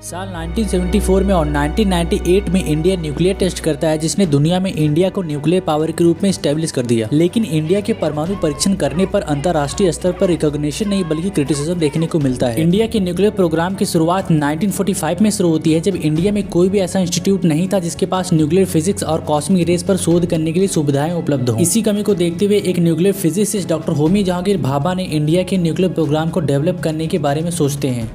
साल 1974 में और 1998 में इंडिया न्यूक्लियर टेस्ट करता है, जिसने दुनिया में इंडिया को न्यूक्लियर पावर के रूप में स्टैब्लिश कर दिया। लेकिन इंडिया के परमाणु परीक्षण करने पर अंतर्राष्ट्रीय स्तर पर रिकॉग्निशन नहीं बल्कि क्रिटिसिज्म देखने को मिलता है। इंडिया के न्यूक्लियर प्रोग्राम की शुरुआत 1945 में शुरू होती है, जब इंडिया में कोई भी ऐसा इंस्टीट्यूट नहीं था जिसके पास न्यूक्लियर फिजिक्स और कॉस्मिक रेस पर शोध करने के लिए सुविधाएं उपलब्ध हो। इसी कमी को देखते हुए एक nuclear physicist doctor Homi Jahangir Bhabha ने इंडिया के न्यूक्लियर प्रोग्राम को डेवलप करने के बारे में सोचते हैं।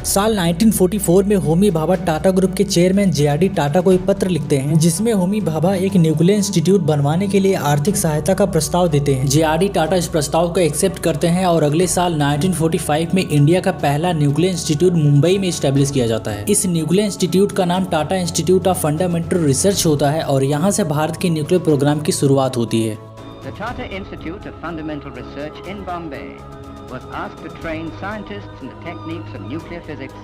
साल 1944 में होमी भाभा टाटा ग्रुप के चेयरमैन JRD टाटा को एक पत्र लिखते हैं, जिसमें होमी भाभा एक न्यूक्लियर इंस्टीट्यूट बनवाने के लिए आर्थिक सहायता का प्रस्ताव देते हैं। JRD टाटा इस प्रस्ताव को एक्सेप्ट करते हैं और अगले साल 1945 में इंडिया का पहला न्यूक्लियर इंस्टीट्यूट मुंबई में स्टैब्लिश किया जाता है। इस न्यूक्लियर इंस्टीट्यूट का नाम Tata institute of fundamental research होता है और यहाँ से भारत के न्यूक्लियर प्रोग्राम की शुरुआत होती है। The Tata Institute of Fundamental Research in Bombay was asked to train scientists in the techniques of nuclear physics.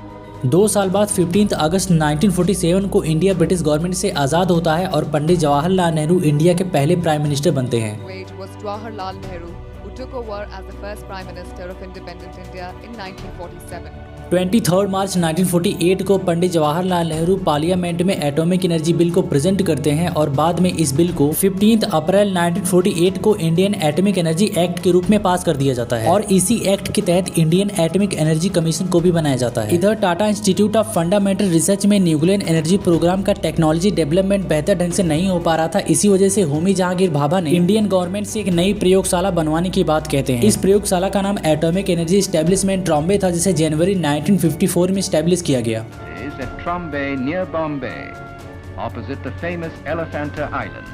2 साल बाद 15 अगस्त 1947 को इंडिया ब्रिटिश गवर्नमेंट से आज़ाद होता है और पंडित जवाहरलाल नेहरू इंडिया के पहले प्राइम मिनिस्टर बनते हैं। Was Jawaharlal Nehru, who took over as the first Prime Minister of independent India in 1947. 23 मार्च 1948 को पंडित जवाहरलाल नेहरू पार्लियामेंट में एटॉमिक एनर्जी बिल को प्रेजेंट करते हैं और बाद में इस बिल को 15 अप्रैल 1948 को इंडियन एटॉमिक एनर्जी एक्ट के रूप में पास कर दिया जाता है और इसी एक्ट के तहत इंडियन एटॉमिक एनर्जी कमीशन को भी बनाया जाता है। इधर Tata institute of fundamental research में न्यूक्लियर एनर्जी प्रोग्राम का टेक्नोलॉजी डेवलपमेंट बेहतर ढंग से नहीं हो पा रहा था। इसी वजह से होमी जहांगीर भाभा ने इंडियन गवर्नमेंट से एक नई प्रयोगशाला बनवाने की बात कहते हैं। इस प्रयोगशाला का नाम एटॉमिक एनर्जी एस्टेब्लिशमेंट ट्रॉम्बे था, जिसे जनवरी 1954 में स्टैब्लिश किया गया। Is at Trombay near Bombay, opposite the famous Elephanta Island,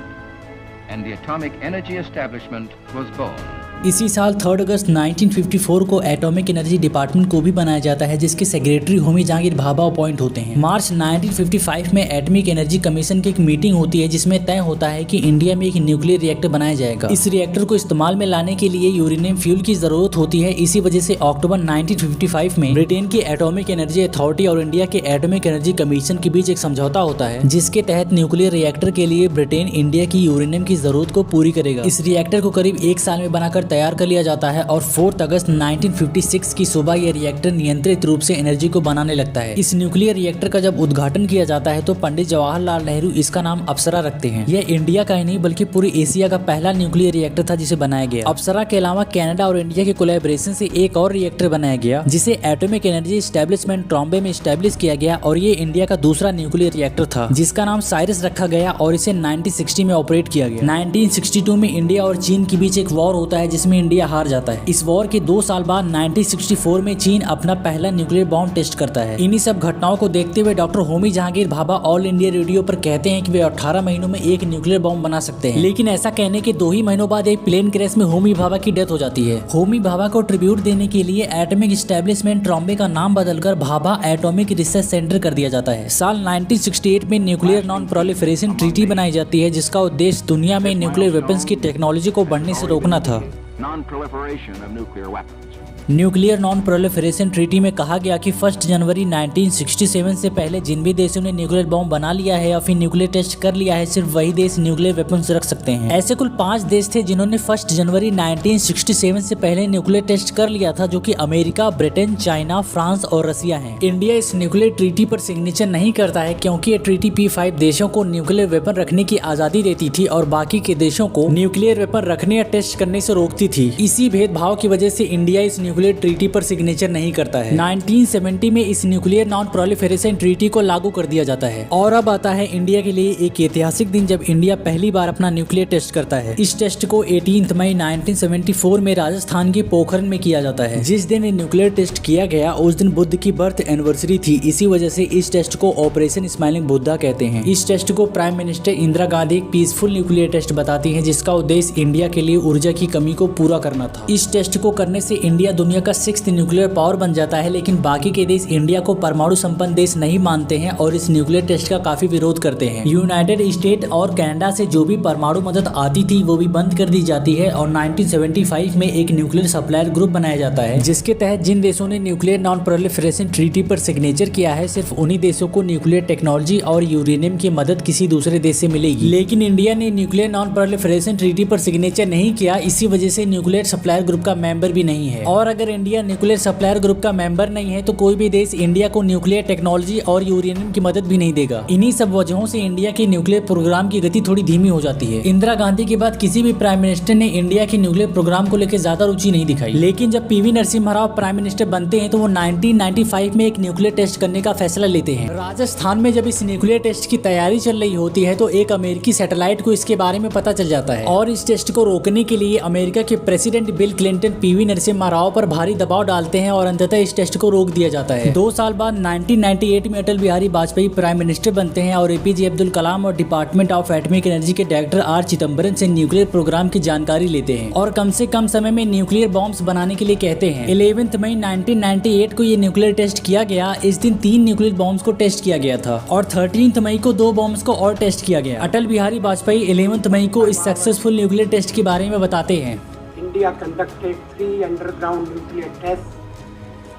and the atomic energy establishment was born. इसी साल 3 अगस्त 1954 को एटॉमिक एनर्जी डिपार्टमेंट को भी बनाया जाता है, जिसके सेक्रेटरी होमी जहांगीर भाभा अपॉइंट होते हैं। मार्च 1955 में एटॉमिक एनर्जी कमीशन की एक मीटिंग होती है, जिसमें तय होता है कि इंडिया में एक न्यूक्लियर रिएक्टर बनाया जाएगा। इस रिएक्टर को इस्तेमाल में लाने के लिए यूरेनियम फ्यूल की जरूरत होती है। इसी वजह से अक्टूबर 1955 में ब्रिटेन की एटॉमिक एनर्जी अथॉरिटी और इंडिया के एटॉमिक एनर्जी कमीशन के बीच एक समझौता होता है, जिसके तहत न्यूक्लियर रिएक्टर के लिए ब्रिटेन इंडिया की यूरेनियम की जरूरत को पूरी करेगा। इस रिएक्टर को करीब 1 साल में बनाकर तैयार कर लिया जाता है और 4 अगस्त 1956 की सुबह यह रिएक्टर नियंत्रित रूप से एनर्जी को बनाने लगता है। इस न्यूक्लियर रिएक्टर का जब उद्घाटन किया जाता है तो पंडित जवाहरलाल नेहरू इसका नाम अप्सरा रखते हैं। यह इंडिया का ही नहीं बल्कि पूरी एशिया का पहला न्यूक्लियर रिएक्टर था जिसे बनाया गया। अप्सरा के अलावा कनाडा और इंडिया के कोलैबोरेशन से एक और रिएक्टर बनाया गया, जिसे एटॉमिक एनर्जी एस्टेब्लिशमेंट ट्रॉम्बे में स्टैब्लिश किया गया और ये इंडिया का दूसरा न्यूक्लियर रिएक्टर था, जिसका नाम साइरस रखा गया और इसे 1960 में ऑपरेट किया गया। 1962 में इंडिया और चीन के बीच एक वॉर होता है, जिसमें इंडिया हार जाता है। इस वॉर के 2 साल बाद 1964 में चीन अपना पहला न्यूक्लियर बॉम्ब टेस्ट करता है। इन्हीं सब घटनाओं को देखते हुए doctor Homi Jahangir Bhabha all India radio पर कहते हैं कि वे 18 महीनों में एक न्यूक्लियर बॉम्ब बना सकते हैं। लेकिन ऐसा कहने के 2 ही महीनों बाद एक प्लेन क्रैश में होमी भाभा की डेथ हो जाती है। होमी भाभा को ट्रिब्यूट देने के लिए एटॉमिक एस्टेब्लिशमेंट ट्रॉम्बे का नाम बदलकर भाभा एटॉमिक रिसर्च सेंटर कर दिया जाता है। साल 1968 में न्यूक्लियर नॉन प्रोलिफरेशन ट्रीटी बनाई जाती है, जिसका उद्देश्य दुनिया में न्यूक्लियर वेपन्स की टेक्नोलॉजी को बढ़ने से रोकना था। Non-proliferation of nuclear weapons. Nuclear non proliferation treaty में कहा गया कि 1 जनवरी 1967 से पहले जिन भी देशों ने न्यूक्लियर बॉम्ब बना लिया है या फिर न्यूक्लियर टेस्ट कर लिया है, सिर्फ वही देश न्यूक्लियर वेपन्स रख सकते हैं। ऐसे कुल 5 देश थे जिन्होंने 1 जनवरी 1967 से पहले न्यूक्लियर टेस्ट कर लिया था, जो कि अमेरिका, ब्रिटेन, चाइना, फ्रांस और रसिया है। इंडिया इस न्यूक्लियर ट्रीटी पर सिग्नेचर नहीं करता है, क्योंकि ये ट्रीटी P5 देशों को न्यूक्लियर वेपन रखने की आजादी देती थी और बाकी के देशों को न्यूक्लियर वेपन रखने या टेस्ट करने से रोकती थी। इसी भेदभाव की वजह से इंडिया इस न्यूक्लियर ट्रीटी पर सिग्नेचर नहीं करता है। 1970 में इस न्यूक्लियर नॉन प्रोलिफरेशन ट्रीटी को लागू कर दिया जाता है और अब आता है इंडिया के लिए एक ऐतिहासिक दिन, जब इंडिया पहली बार अपना न्यूक्लियर टेस्ट करता है। इस टेस्ट को 18 मई 1974 में राजस्थान के पोखरण में किया जाता है। जिस दिन न्यूक्लियर टेस्ट किया गया उस दिन बुद्ध की बर्थ एनिवर्सरी थी। इसी वजह से इस टेस्ट को ऑपरेशन स्माइलिंग बुद्धा कहते हैं। इस टेस्ट को प्राइम मिनिस्टर इंदिरा गांधी एक पीसफुल न्यूक्लियर टेस्ट बताती है, जिसका उद्देश्य इंडिया के लिए ऊर्जा की कमी को पूरा करना था। इस टेस्ट को करने से इंडिया दुनिया का 6th न्यूक्लियर पावर बन जाता है, लेकिन बाकी के देश इंडिया को परमाणु संपन्न देश नहीं मानते हैं और इस न्यूक्लियर टेस्ट का काफी विरोध करते हैं। यूनाइटेड स्टेट और कनाडा से जो भी परमाणु मदद आती थी वो भी बंद कर दी जाती है और 1975 में एक न्यूक्लियर सप्लायर ग्रुप बनाया जाता है, जिसके तहत जिन देशों ने न्यूक्लियर नॉन प्रोलिफरेशन ट्रीटी पर सिग्नेचर किया है, सिर्फ उन्हीं देशों को न्यूक्लियर टेक्नोलॉजी और यूरेनियम की मदद किसी दूसरे देश से मिलेगी। लेकिन इंडिया ने न्यूक्लियर नॉन प्रोलिफरेशन ट्रीटी पर सिग्नेचर नहीं किया, इसी वजह से न्यूक्लियर सप्लायर ग्रुप का मेंबर भी नहीं है। और अगर इंडिया न्यूक्लियर सप्लायर ग्रुप का मेंबर नहीं है तो कोई भी देश इंडिया को न्यूक्लियर टेक्नोलॉजी और यूरेनियम की मदद भी नहीं देगा। इन्हीं सब वजहों से इंडिया के न्यूक्लियर प्रोग्राम की गति थोड़ी धीमी हो जाती है। इंदिरा गांधी के बाद किसी भी प्राइम मिनिस्टर ने इंडिया के न्यूक्लियर प्रोग्राम को लेकर ज्यादा रुचि नहीं दिखाई, लेकिन जब PV Narasimha Rao prime minister बनते हैं तो वो 1995 में एक न्यूक्लियर टेस्ट करने का फैसला लेते हैं। राजस्थान में जब इस न्यूक्लियर टेस्ट की तैयारी चल रही होती है तो एक अमेरिकी सैटेलाइट को इसके बारे में पता चल जाता है और इस टेस्ट को रोकने के लिए अमेरिका के president bill Clinton PV Narasimha Rao पर भारी दबाव डालते हैं और अंततः इस टेस्ट को रोक दिया जाता है। 2 साल बाद 1998 में अटल बिहारी वाजपेयी प्राइम मिनिस्टर बनते हैं और एपीजे अब्दुल कलाम और डिपार्टमेंट ऑफ एटॉमिक एनर्जी के डायरेक्टर आर चिदम्बरम से न्यूक्लियर प्रोग्राम की जानकारी लेते हैं और कम से कम समय में न्यूक्लियर बॉम्ब्स बनाने के लिए कहते हैं। 11 मई 1998 को ये न्यूक्लियर टेस्ट किया गया। इस दिन 3 न्यूक्लियर बॉम्ब्स को टेस्ट किया गया था और 13 मई को 2 बॉम्ब्स को और टेस्ट किया गया। अटल बिहारी वाजपेयी 11 मई को इस सक्सेसफुल न्यूक्लियर टेस्ट के बारे में बताते हैं। India conducted 3 underground nuclear tests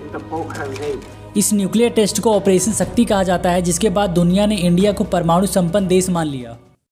in the Pokhran range. इस न्यूक्लियर टेस्ट को ऑपरेशन शक्ति कहा जाता है, जिसके बाद दुनिया ने इंडिया को परमाणु संपन्न देश मान लिया।